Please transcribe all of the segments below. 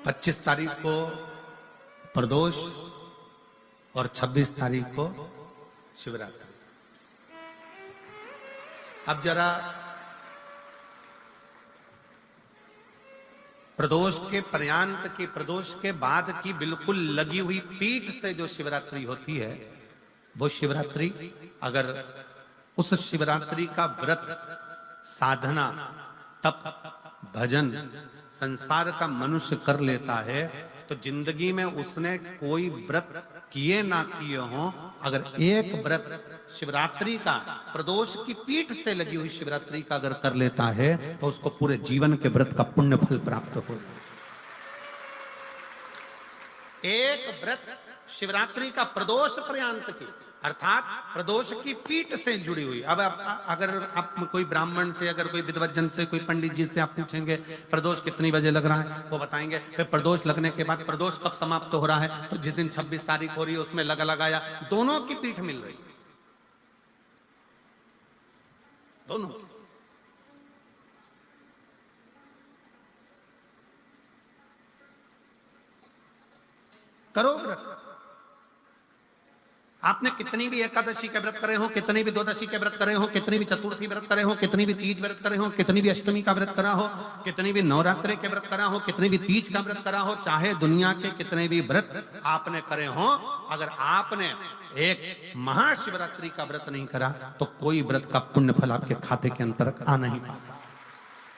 25 तारीख को प्रदोष और 26 तारीख को शिवरात्रि। अब जरा प्रदोष के पर्यांत की, प्रदोष के बाद की बिल्कुल लगी हुई पीठ से जो शिवरात्रि होती है, वो शिवरात्रि अगर उस शिवरात्रि का व्रत, साधना, तप, भजन, संसार का मनुष्य कर लेता है तो जिंदगी में उसने कोई व्रत किए ना किए हो, अगर एक व्रत शिवरात्रि का, प्रदोष की पीठ से लगी हुई शिवरात्रि का अगर कर लेता है तो उसको पूरे जीवन के व्रत का पुण्य फल प्राप्त हो। एक व्रत शिवरात्रि का प्रदोष पर्यंत की, अर्थात प्रदोष की पीठ से जुड़ी हुई। अब अगर आप कोई ब्राह्मण से, अगर कोई विद्वज्जन से, कोई पंडित जी से आप पूछेंगे प्रदोष कितनी बजे लग रहा है, वो बताएंगे। फिर प्रदोष लगने के बाद प्रदोष कब समाप्त हो रहा है, तो जिस दिन 26 तारीख हो रही है उसमें लगाया, दोनों की पीठ मिल रही, दोनों। करो व्रत। आपने कितनी भी एकादशी के व्रत करे हो, कितनी भी द्वादशी के व्रत करे हो, कितनी भी चतुर्थी व्रत करे हो, कितनी भी तीज व्रत करे हो, कितनी भी अष्टमी का व्रत करा हो, कितनी भी नवरात्रि के व्रत करा हो, कितनी भी तीज का व्रत करा हो, चाहे दुनिया के कितने भी व्रत आपने करे हो, अगर आपने एक महाशिवरात्रि का व्रत नहीं करा तो कोई व्रत का पुण्य फल आपके खाते के अंतर्गत आ नहीं पाता।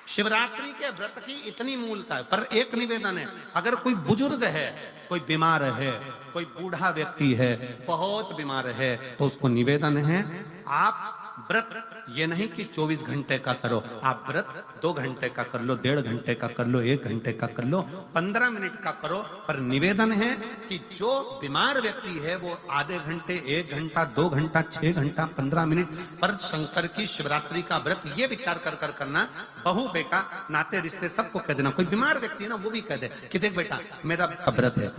शिवरात्रि के व्रत की इतनी मूलता है। पर एक निवेदन है, अगर कोई बुजुर्ग है, कोई बीमार है, कोई बूढ़ा व्यक्ति है, बहुत बीमार है, तो उसको निवेदन है आप व्रत ये नहीं कि 24 घंटे का करो, आप व्रत 2 घंटे का कर लो, 1.5 घंटे का कर लो, 1 घंटे का कर लो, 15 मिनट का करो। पर निवेदन है कि जो बीमार व्यक्ति है वो आधे घंटे, 1 घंटा, 2 घंटा, 6 घंटा, 15 मिनट पर शंकर की शिवरात्रि का व्रत ये विचार कर करना। बहू बेटा नाते रिश्ते सबको कह देना। कोई बीमार व्यक्ति है ना, वो भी कह दे कि देख बेटा मेरा व्रत है,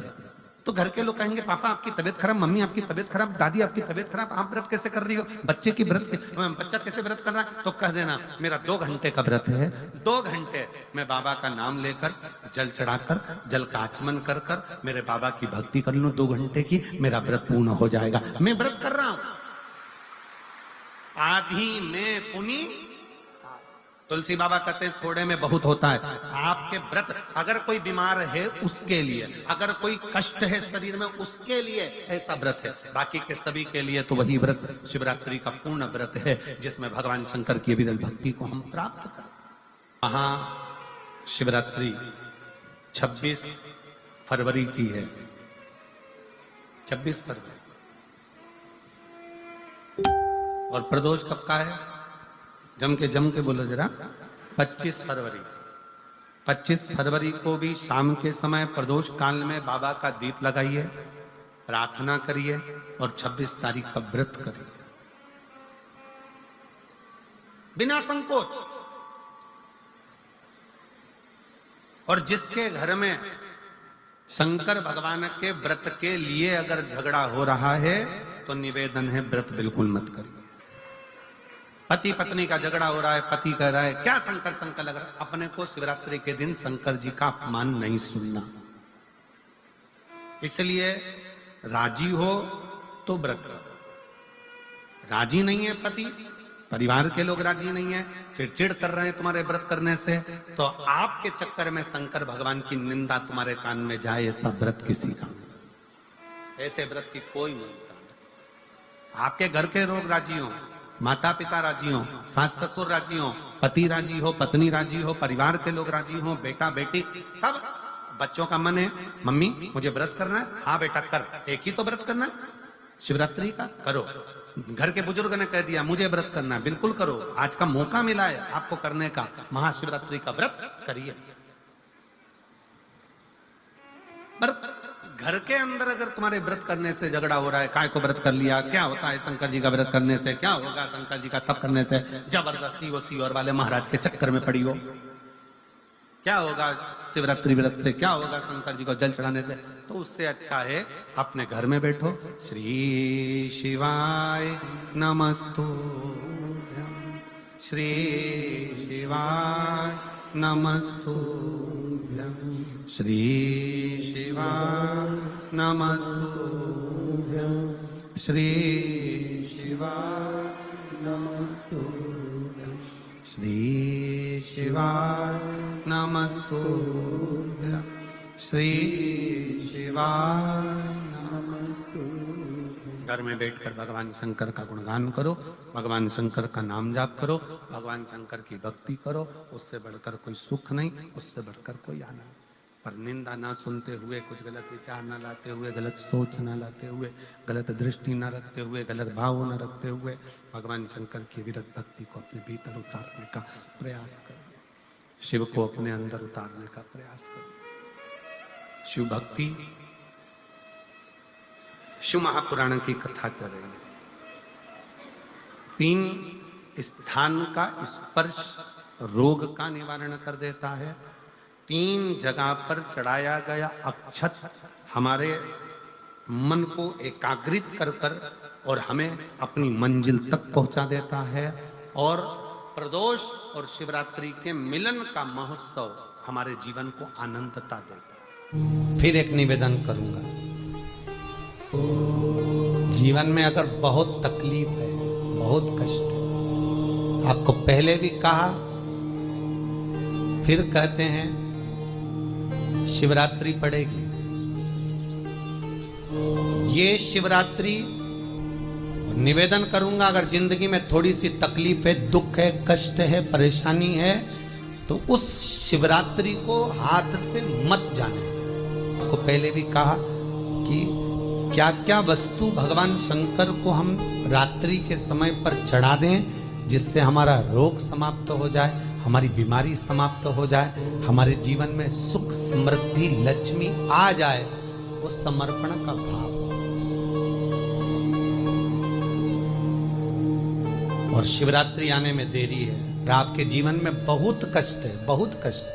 तो घर के लोग कहेंगे पापा आपकी तबीयत खराब, मम्मी आपकी तबीयत खराब, दादी आपकी तबीयत खराब, आप व्रत कैसे कर रही हो, बच्चे की व्रत, बच्चा कैसे व्रत कर रहा है, तो कह देना मेरा 2 घंटे का व्रत है, 2 घंटे मैं बाबा का नाम लेकर, जल चढ़ाकर, जल का आचमन कर कर मेरे बाबा की भक्ति कर लूं 2 घंटे की, मेरा व्रत पूर्ण हो जाएगा। मैं व्रत कर रहा हूं, आधी में पुनी। तुलसी बाबा कहते हैं थोड़े में बहुत होता है। आपके व्रत, अगर कोई बीमार है उसके लिए, अगर कोई कष्ट है शरीर में उसके लिए ऐसा व्रत है, बाकी के सभी के लिए तो वही व्रत शिवरात्रि का पूर्ण व्रत है जिसमें भगवान शंकर की विरल भक्ति को हम प्राप्त करें। महाशिवरात्रि 26 फरवरी की है, 26 फरवरी। और प्रदोष कब का है, जम के बोलो जरा, 25 फरवरी। 25 फरवरी को भी शाम के समय प्रदोष काल में बाबा का दीप लगाइए, प्रार्थना करिए और 26 तारीख का व्रत करिए बिना संकोच। और जिसके घर में शंकर भगवान के व्रत के लिए अगर झगड़ा हो रहा है तो निवेदन है व्रत बिल्कुल मत करिए। पति पत्नी का झगड़ा हो रहा है, पति कह रहा है क्या शंकर शंकर लग रहा है, अपने को शिवरात्रि के दिन शंकर जी का अपमान नहीं सुनना। इसलिए राजी हो तो व्रत करो, राजी नहीं है पति, परिवार के लोग राजी नहीं है, चिड़चिड़ कर रहे हैं तुम्हारे व्रत करने से, तो आपके चक्कर में शंकर भगवान की निंदा तुम्हारे कान में जाए, ऐसा व्रत किसी का, ऐसे व्रत की कोई मूलता नहीं। आपके घर के लोग राजी हो, माता पिता राजी हो, सास ससुर राजी हो, पति राजी हो, पत्नी राजी हो, परिवार के लोग राजी हो, बेटा बेटी सब, बच्चों का मन है मम्मी मुझे व्रत करना है, हाँ बेटा कर, एक ही तो व्रत करना है शिवरात्रि का, करो। घर के बुजुर्ग ने कह दिया मुझे व्रत करना है, बिल्कुल करो, आज का मौका मिला है आपको करने का, महाशिवरात्रि का व्रत करिए। घर के अंदर अगर तुम्हारे व्रत करने से झगड़ा हो रहा है, काय को व्रत कर लिया, क्या होता है शंकर जी का व्रत करने से, क्या होगा शंकर जी का तप करने से, जबरदस्ती वो सीहोर वाले महाराज के चक्कर में पड़ी हो, क्या होगा शिवरात्रि व्रत से, क्या होगा शंकर जी को जल चढ़ाने से, तो उससे अच्छा है अपने घर में बैठो, श्री शिवाय नमस्तुभ्यं, श्री शिवाय नमस्तुभ्यं, श्री शिवाय नमस्तुभ्यं श्री शिवाय नमस्तुभ्यं श्री शिवाय नमस्तुभ्यं श्री शिवाय नमस्तुभ्यं। घर में बैठकर भगवान शंकर का गुणगान करो, भगवान शंकर का नाम जाप करो, भगवान शंकर की भक्ति करो। उससे बढ़कर कोई सुख नहीं, उससे बढ़कर कोई आनंद। पर निंदा ना सुनते हुए, कुछ गलत विचार ना लाते हुए, गलत सोच ना लाते हुए, गलत दृष्टि ना रखते हुए, गलत भाव ना रखते हुए भगवान शंकर की विरत भक्ति को अपने भीतर उतारने का प्रयास करो। शिव को अपने अंदर उतारने का प्रयास करो। शिव भक्ति, शिव महापुराण की कथा कर रहे हैं। 3 स्थान का स्पर्श रोग का निवारण कर देता है। 3 जगह पर चढ़ाया गया अक्षत हमारे मन को एकाग्रित कर कर और हमें अपनी मंजिल तक पहुंचा देता है। और प्रदोष और शिवरात्रि के मिलन का महोत्सव हमारे जीवन को आनंदता देता है। फिर एक निवेदन करूंगा, जीवन में अगर बहुत तकलीफ है, बहुत कष्ट है, आपको पहले भी कहा फिर कहते हैं, शिवरात्रि पड़ेगी। ये शिवरात्रि निवेदन करूंगा, अगर जिंदगी में थोड़ी सी तकलीफ है, दुख है, कष्ट है, परेशानी है, तो उस शिवरात्रि को हाथ से मत जाने। आपको पहले भी कहा कि क्या क्या वस्तु भगवान शंकर को हम रात्रि के समय पर चढ़ा दें, जिससे हमारा रोग समाप्त हो जाए, हमारी बीमारी समाप्त हो जाए, हमारे जीवन में सुख समृद्धि लक्ष्मी आ जाए। वो समर्पण का भाव। और शिवरात्रि आने में देरी है, आपके जीवन में बहुत कष्ट है, बहुत कष्ट।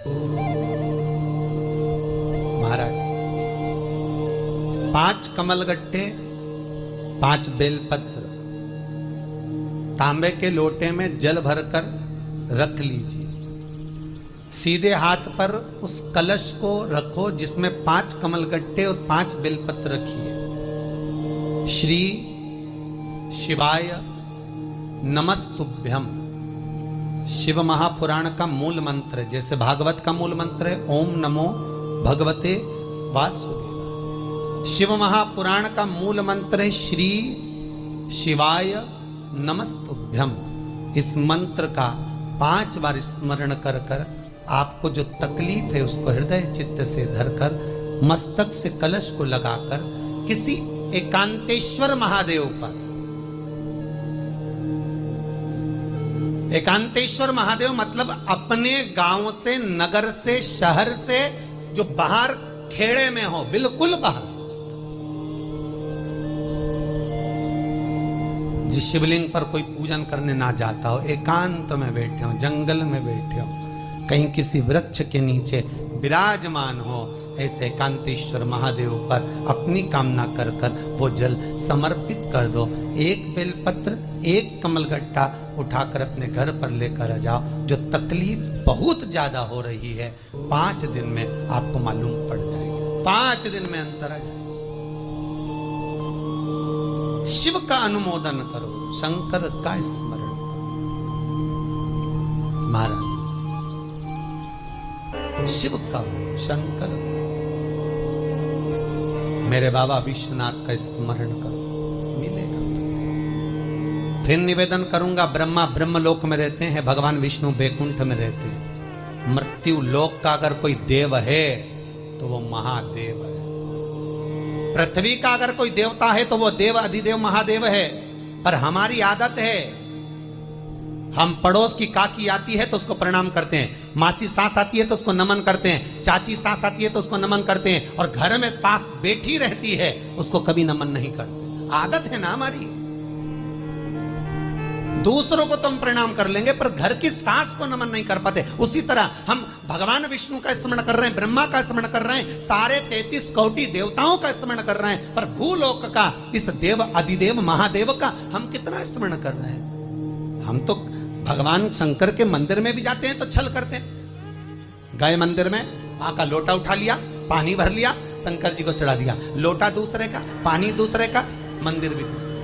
महाराज 5 कमलगट्टे, 5 बेलपत्र तांबे के लोटे में जल भरकर रख लीजिए। सीधे हाथ पर उस कलश को रखो जिसमें 5 कमलगट्टे और 5 बेलपत्र रखिए। श्री शिवाय नमस्तुभ्यम शिव महापुराण का मूल मंत्र है। जैसे भागवत का मूल मंत्र है ओम नमो भगवते वासुदेवाय, शिव महापुराण का मूल मंत्र है श्री शिवाय नमस्तुभ्यम। इस मंत्र का 5 बार स्मरण कर कर आपको जो तकलीफ है उसको हृदय चित्त से धरकर मस्तक से कलश को लगाकर किसी एकांतेश्वर महादेव पर, एकांतेश्वर महादेव मतलब अपने गांव से, नगर से, शहर से जो बाहर खेड़े में हो, बिल्कुल बाहर, जिस शिवलिंग पर कोई पूजन करने ना जाता हो, एकांत में बैठे हो, जंगल में बैठे हो, कहीं किसी वृक्ष के नीचे विराजमान हो, ऐसे एकांतेश्वर महादेव पर अपनी कामना कर कर वो जल समर्पित कर दो। 1 बेलपत्र, 1 कमलगट्टा उठाकर अपने घर पर लेकर आ जाओ। जो तकलीफ बहुत ज्यादा हो रही है 5 दिन में आपको मालूम पड़ जाएगी, 5 दिन में अंतर आ जाएगा। शिव का अनुमोदन करो, शंकर का स्मरण करो। महाराज शिव का, शंकर, मेरे बाबा विश्वनाथ का स्मरण करो, मिलेगा। फिर निवेदन करूंगा, ब्रह्मा ब्रह्मलोक में रहते हैं, भगवान विष्णु बैकुंठ में रहते हैं। मृत्यु लोक का अगर कोई देव है तो वो महादेव है। पृथ्वी का अगर कोई देवता है तो वो देव अधिदेव महादेव है। पर हमारी आदत है, हम पड़ोस की काकी आती है तो उसको प्रणाम करते हैं, मासी सास आती है तो उसको नमन करते हैं, चाची सास आती है तो उसको नमन करते हैं, और घर में सास बैठी रहती है उसको कभी नमन नहीं करते। आदत है ना हमारी। दूसरों को तो हम प्रणाम कर लेंगे पर घर की सास को नमन नहीं कर पाते। उसी तरह हम भगवान विष्णु का स्मरण कर रहे हैं, ब्रह्मा का स्मरण कर रहे हैं, सारे 33 कोटि देवताओं का स्मरण कर रहे हैं, पर भूलोक का इस देव अधिदेव महादेव का हम कितना स्मरण कर रहे हैं। हम तो भगवान शंकर के मंदिर में भी जाते हैं तो छल करते हैं। गए मंदिर में माँ का लोटा उठा लिया, पानी भर लिया, शंकर जी को चढ़ा दिया। लोटा दूसरे का, पानी दूसरे का, मंदिर भी दूसरे का।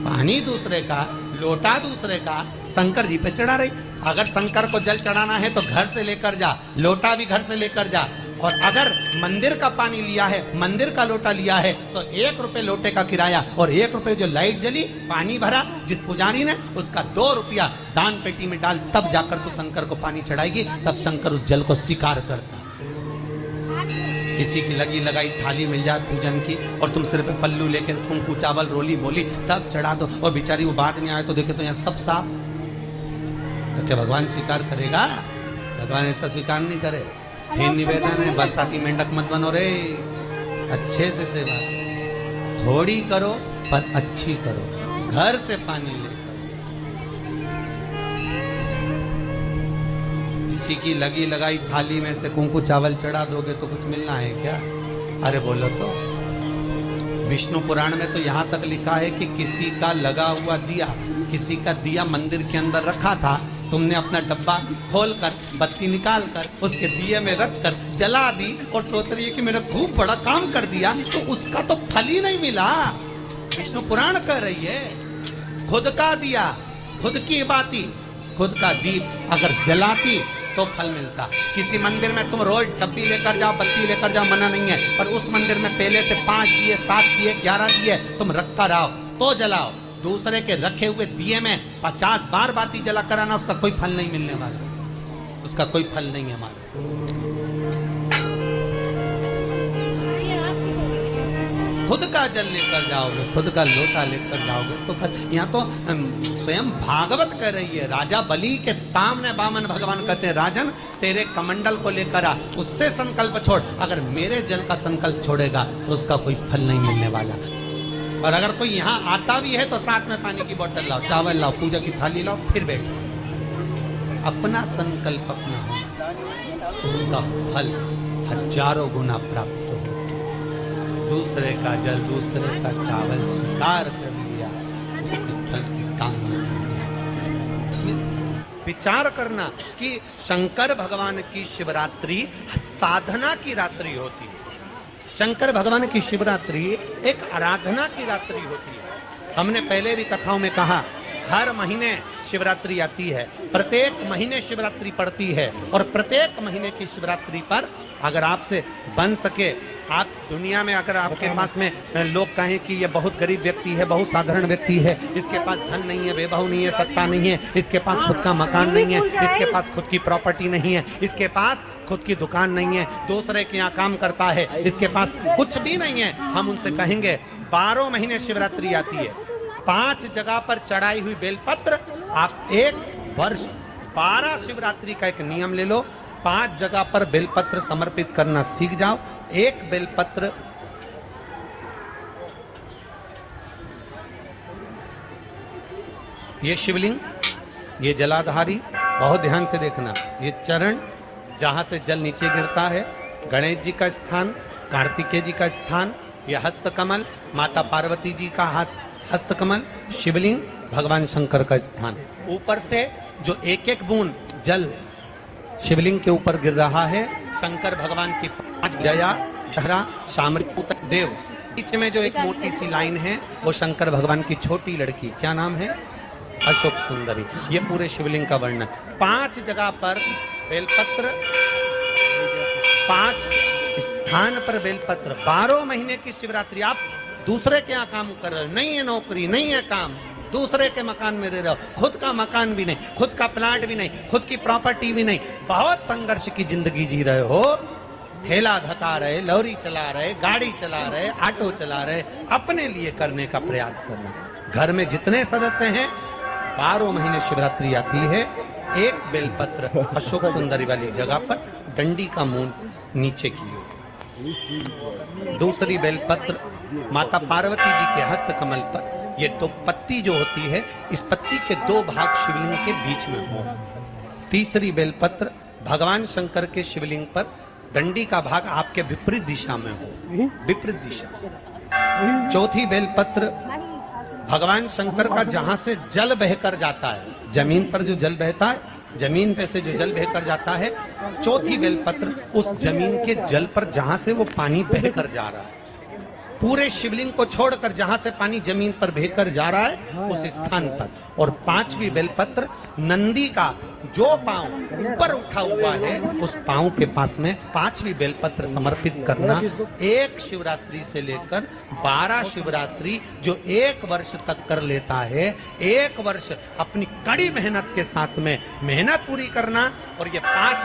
पानी दूसरे का, लोटा दूसरे का, शंकर जी पे चढ़ा रही। अगर शंकर को जल चढ़ाना है तो घर से लेकर जा, लोटा भी घर से लेकर जा। और अगर मंदिर का पानी लिया है, मंदिर का लोटा लिया है, तो 1 रुपए लोटे का किराया और 1 रुपए जो लाइट जली, पानी भरा जिस पुजारी ने, उसका 2 रुपया दान पेटी में डाल, तब जाकर तू शंकर को पानी चढ़ाएगी, तब शंकर उस जल को स्वीकार करता। किसी की लगी लगाई थाली मिल जाए पूजन की और तुम सिर पे पल्लू लेके कुंकू चावल रोली बोली सब चढ़ा दो और बेचारी वो बात नहीं आए तो देखे तो यहाँ सब साफ, तो क्या भगवान स्वीकार करेगा? भगवान ऐसा स्वीकार नहीं करे। फिर निवेदन है, बरसाती मेंढक मत बनो रे, अच्छे से सेवा थोड़ी करो पर अच्छी करो। घर से पानी लेकर किसी की लगी लगाई थाली में से कुंकू चावल चढ़ा दोगे तो कुछ मिलना है क्या? अरे बोलो तो। विष्णु पुराण में तो यहाँ तक लिखा है कि किसी का लगा हुआ दिया, किसी का दिया मंदिर के अंदर रखा था, तुमने अपना डब्बा खोलकर बत्ती निकाल कर उसके दिए में रखकर जला दी और सोच रही है कि मैंने खूब बड़ा काम कर दिया, तो उसका तो फल ही नहीं मिला। विष्णु पुराण कह रही है, खुद का दिया, खुद की बाती, खुद का दीप अगर जलाती तो फल मिलता। किसी मंदिर में तुम रोज डब्बी लेकर जाओ, बत्ती लेकर जाओ, मना नहीं है, पर उस मंदिर में पहले से 5 दिए, 7 दिए, 11 दिए तुम रखता रहो तो जलाओ। दूसरे के रखे हुए दिए में 50 बार बाती जला कराना, उसका कोई फल नहीं मिलने वाला, उसका कोई फल नहीं है हमारा। खुद का जल लेकर जाओगे, खुद का लोटा लेकर जाओगे तो फल। यहाँ तो स्वयं भागवत कह रही है, राजा बलि के सामने वामन भगवान कहते हैं, राजन तेरे कमंडल को लेकर आ, उससे संकल्प छोड़, अगर मेरे जल का संकल्प छोड़ेगा तो उसका कोई फल नहीं मिलने वाला। और अगर कोई यहाँ आता भी है तो साथ में पानी की बोतल लाओ, चावल लाओ, पूजा की थाली लाओ, फिर बैठो। अपना संकल्प अपना हो, उसका फल हजारों गुना प्राप्त हो। दूसरे का जल, दूसरे का चावल स्वीकार कर लिया, उससे फल की कामना। विचार करना कि शंकर भगवान की शिवरात्रि साधना की रात्रि होती है। शंकर भगवान की शिवरात्रि एक आराधना की रात्रि होती है। हमने पहले भी कथाओं में कहा, हर महीने शिवरात्रि आती है, प्रत्येक महीने शिवरात्रि पड़ती है, और प्रत्येक महीने की शिवरात्रि पर अगर आपसे बन सके, आप दुनिया में अगर आपके पास में लोग कहें कि ये बहुत गरीब व्यक्ति है, बहुत साधारण व्यक्ति है, इसके पास धन नहीं है, वैभव नहीं है, सत्ता नहीं है, इसके पास खुद का मकान नहीं है, इसके पास खुद की प्रॉपर्टी नहीं है, इसके पास खुद की दुकान नहीं है, दूसरे के यहाँ काम करता है, इसके पास कुछ भी नहीं है, हम उनसे कहेंगे 12 महीने शिवरात्रि आती है, 5 जगह पर चढ़ाई हुई बेलपत्र, आप 1 वर्ष 12 शिवरात्रि का एक नियम ले लो, 5 जगह पर बेलपत्र समर्पित करना सीख जाओ। एक बेलपत्र ये शिवलिंग, ये जलाधारी, बहुत ध्यान से देखना, ये चरण जहां से जल नीचे गिरता है, गणेश जी का स्थान, कार्तिकेय जी का स्थान, ये हस्तकमल, माता पार्वती जी का हाथ हस्तकमल, शिवलिंग, भगवान शंकर का स्थान। ऊपर से जो एक एक बूंद जल शिवलिंग के ऊपर गिर रहा है, शंकर भगवान की 5 जया, चहरा, शामृत देव। पीछे में जो एक मोटी सी लाइन है वो शंकर भगवान की छोटी लड़की, क्या नाम है? अशोक सुंदरी। ये पूरे शिवलिंग का वर्णन। 5 जगह पर बेलपत्र, 5 स्थान पर बेलपत्र। 12 महीने की शिवरात्रि। आप दूसरे के यहाँ काम कर रहे हो, नहीं है नौकरी, नहीं है काम, दूसरे के मकान में रह रहे हो, खुद का मकान भी नहीं, खुद का प्लाट भी नहीं, खुद की प्रॉपर्टी भी नहीं, बहुत संघर्ष की जिंदगी जी रहे हो, ठेला धका रहे, लॉरी चला रहे, गाड़ी चला रहे, ऑटो चला रहे, अपने लिए करने का प्रयास करना। घर में जितने सदस्य हैं, 12 महीने शिवरात्रि आती है, एक बेलपत्र अशोक सुंदरी वाली जगह पर डंडी का मुंह नीचे की ओर, दूसरी बेलपत्र माता पार्वती जी के हस्त कमल पर। ये 2 पत्ती जो होती है, इस पत्ती के 2 भाग शिवलिंग के बीच में हो। तीसरी बेलपत्र भगवान शंकर के शिवलिंग पर डंडी का भाग आपके विपरीत दिशा में हो, विपरीत दिशा। चौथी बेलपत्र भगवान शंकर का जहां से जल बहकर जाता है, जमीन पर जो जल बहता है, जमीन पे से जो जल बहकर जाता है, चौथी बेलपत्र उस जमीन के जल पर जहां से वो पानी बहकर जा रहा है, पूरे शिवलिंग को छोड़कर जहां से पानी जमीन पर बहकर जा रहा है उस स्थान पर। और पांचवी बेलपत्र नंदी का जो पांव ऊपर उठा हुआ है उस पांव के पास में पांचवी बेलपत्र समर्पित करना। एक शिवरात्रि से लेकर 12 शिवरात्रि जो एक वर्ष तक कर लेता है, एक वर्ष अपनी कड़ी मेहनत के साथ में मेहनत पूरी करना। और ये 5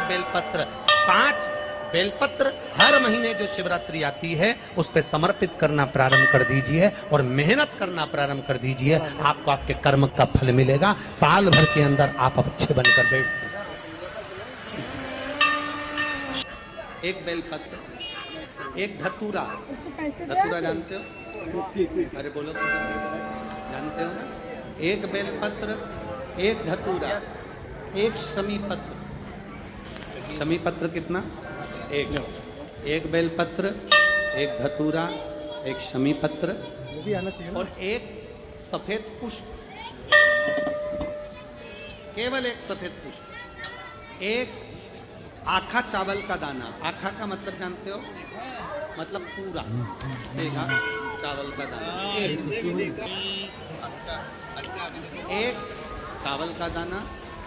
बेलपत्र हर महीने जो शिवरात्रि आती है उस पे समर्पित करना प्रारंभ कर दीजिए और मेहनत करना प्रारंभ कर दीजिए। आपको आपके कर्म का फल मिलेगा। साल भर के अंदर आप अच्छे बनकर बैठ सकते। एक बेलपत्र, एक धतूरा। धतूरा जानते हो? अरे बोलो तो, जानते हो ना? एक बेलपत्र, एक धतूरा, एक शमीपत्र। शमीपत्र कितना? एक बेलपत्र, एक धतूरा, एक शमीपत्र और एक सफेद पुष्प। केवल एक सफेद पुष्प। एक आखा चावल का दाना। आखा का मतलब जानते हो? मतलब पूरा देखा चावल का दाना। एक चावल का दाना,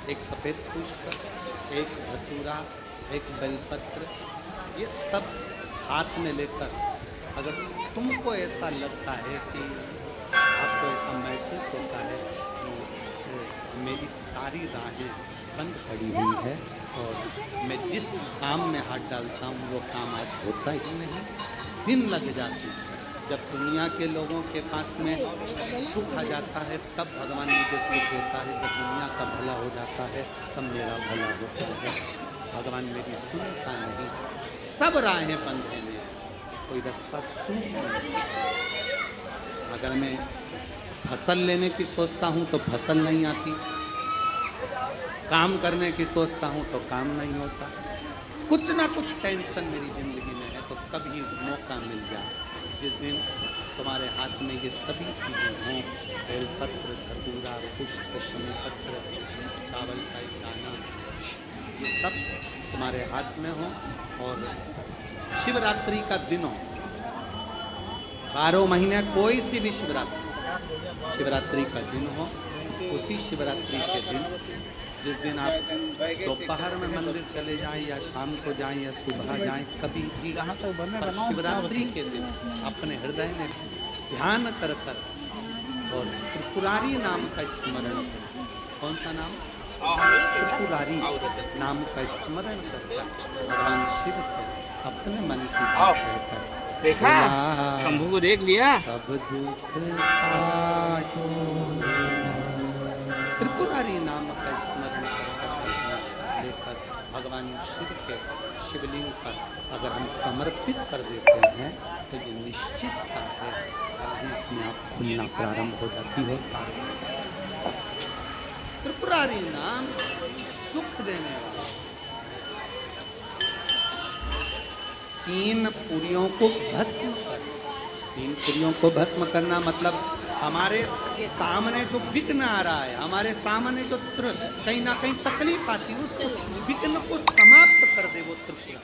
एक सफेद पुष्प, एक धतूरा, एक बेलपत्र, ये सब हाथ में लेकर अगर तुमको ऐसा लगता है कि आपको ऐसा महसूस होता है कि मेरी सारी राहें बंद पड़ी हुई है और मैं जिस काम में हाथ डालता हूँ वो काम आज होता ही नहीं, दिन लग जाती है। जब दुनिया के लोगों के पास में सुख आ जाता है तब भगवान मुझे सुख देता है। जब दुनिया का भला हो जाता है तब मेरा भला होता है। भगवान मेरी सुनता नहीं। सब राहें बंद हैं, कोई रास्ता सूख नहीं। अगर मैं फसल लेने की सोचता हूँ तो फसल नहीं आती, काम करने की सोचता हूँ तो काम नहीं होता। कुछ ना कुछ टेंशन मेरी जिंदगी में है। तो कभी मौका मिल जाए जिस दिन तुम्हारे हाथ में ये सभी चीज़ें हों, बेलपत्र, धतूरा, पुष्प, शमीपत्र, चावल का एक दाना, ये सब तुम्हारे हाथ में हो और शिवरात्रि का दिन हो। 12 महीने कोई सी भी शिवरात्रि का दिन हो, उसी शिवरात्रि के दिन जिस दिन आप दोपहर में मंदिर चले जाएं या शाम को जाएं या सुबह जाएं, कभी भी शिवरात्रि के दिन अपने हृदय में ध्यान कर और त्रिपुरारी नाम का स्मरण करें। कौन सा नाम? त्रिपुरारी नाम का स्मरण करकर भगवान शिव से अपने मन की बात कहकर देखा शंभू को देख लिया। सब दुख त्रिपुरारी नाम का स्मरण लेकर भगवान शिव के शिवलिंग पर अगर हम समर्पित कर देते हैं तो ये निश्चितता है राहें अपने आप खुलना प्रारंभ हो जाती है। त्रिपुरारी नाम सुख देने वाला। 3 पुरियों को भस्म कर। 3 पुरियों को भस्म करना मतलब हमारे सामने जो विघ्न आ रहा है, हमारे सामने जो कहीं ना कहीं तकलीफ आती है, उस विघ्न को समाप्त कर दे वो त्रिपुरा।